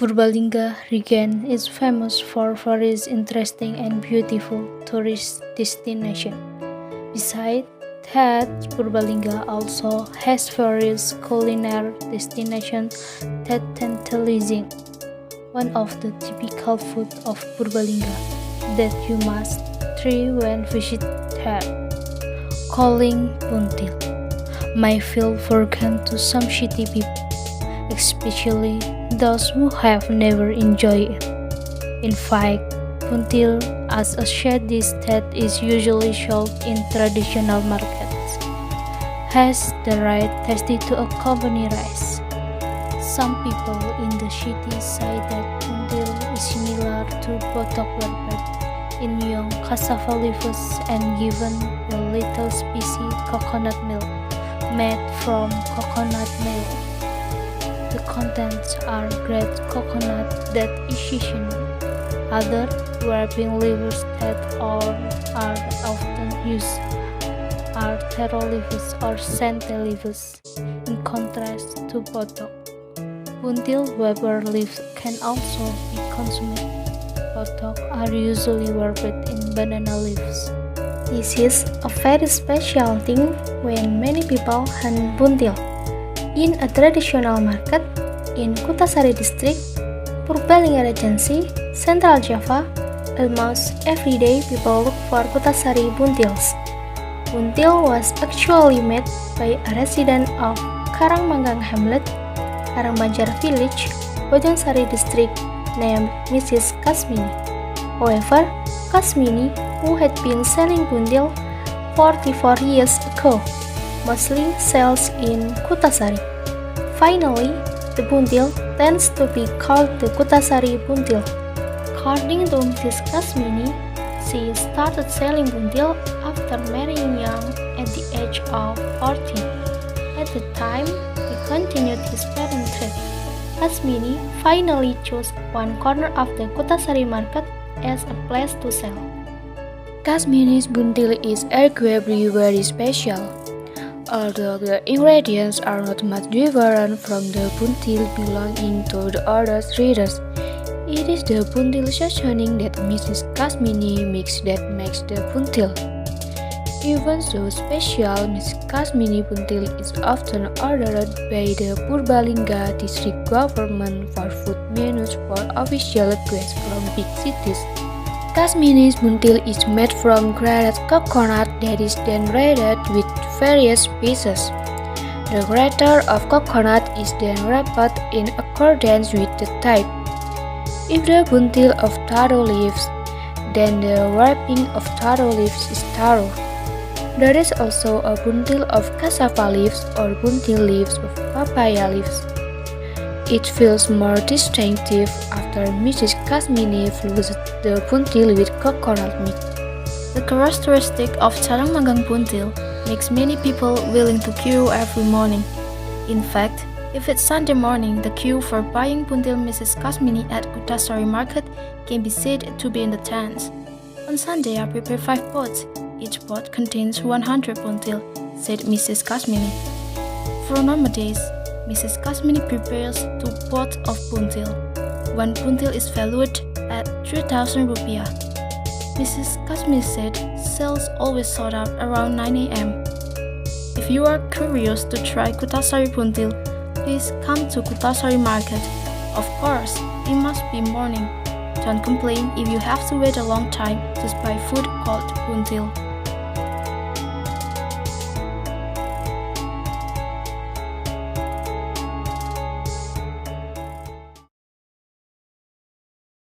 Purbalingga region is famous for various interesting and beautiful tourist destinations. Besides that, Purbalingga also has various culinary destinations that tantalizing. One of the typical food of Purbalingga that you must try when visit there, calling buntil, may feel foreign to some city people, especially those who have never enjoyed it. In fact, buntil as a shade dish that is usually sold in traditional markets has the right tasty to accompany rice. Some people in the city say that buntil is similar to botok wrapped in young cassava leaves and given a little spicy coconut milk made from coconut milk. The contents are grated coconut that is seasoned. Other wrapping leaves that are often used are taro leaves or sente leaves, in contrast to botok. Buntil wrapper leaves can also be consumed. Botok are usually wrapped in banana leaves. This is a very special thing when many people hunt buntil. In a traditional market in Kutasari district, Purbalingga Regency, Central Java, almost every day people look for Kutasari buntils. Buntil was actually made by a resident of Carangmanggang hamlet, Karangbanjar village, Bojongsari district named Mrs. Kasmini. However, Kasmini, who had been selling buntil 44 years ago, mostly sells in Kutasari. Finally, the buntil tends to be called the Kutasari buntil. According to Mrs. Kasmini, she started selling buntil after marrying young at the age of 14. At the time, he continued his parent trade. Kasmini finally chose one corner of the Kutasari market as a place to sell. Kasmini's buntil is arguably very special. Although the ingredients are not much different from the buntil belonging to the other traders, it is the buntil seasoning that Mrs. Kasmini makes that makes the buntil. Even so special, Mrs. Kasmini buntil is often ordered by the Purbalingga district government for food menus for official requests from big cities. Kasmini's buntil is made from grated coconut that is then grated with various pieces. The grater of coconut is then wrapped in accordance with the type. If the buntil of taro leaves, then the wrapping of taro leaves is taro. There is also a buntil of cassava leaves or buntil leaves of papaya leaves. It feels more distinctive after Mrs. Kasmini flushed the buntil with coconut milk. The characteristic of Carangmanggang buntil makes many people willing to queue every morning. In fact, if it's Sunday morning, the queue for buying buntil Mrs. Kasmini at Kutasari market can be said to be in the tens. On Sunday, I prepare 5 pots. Each pot contains 100 buntil, said Mrs. Kasmini. For normal days, Mrs. Kasmini prepares 2 pots of buntil. One buntil is valued at 3,000 rupiah. Mrs. Kasmini said sales always sold out around 9 a.m. If you are curious to try Kutasari buntil, please come to Kutasari market. Of course, it must be morning. Don't complain if you have to wait a long time to buy food called buntil.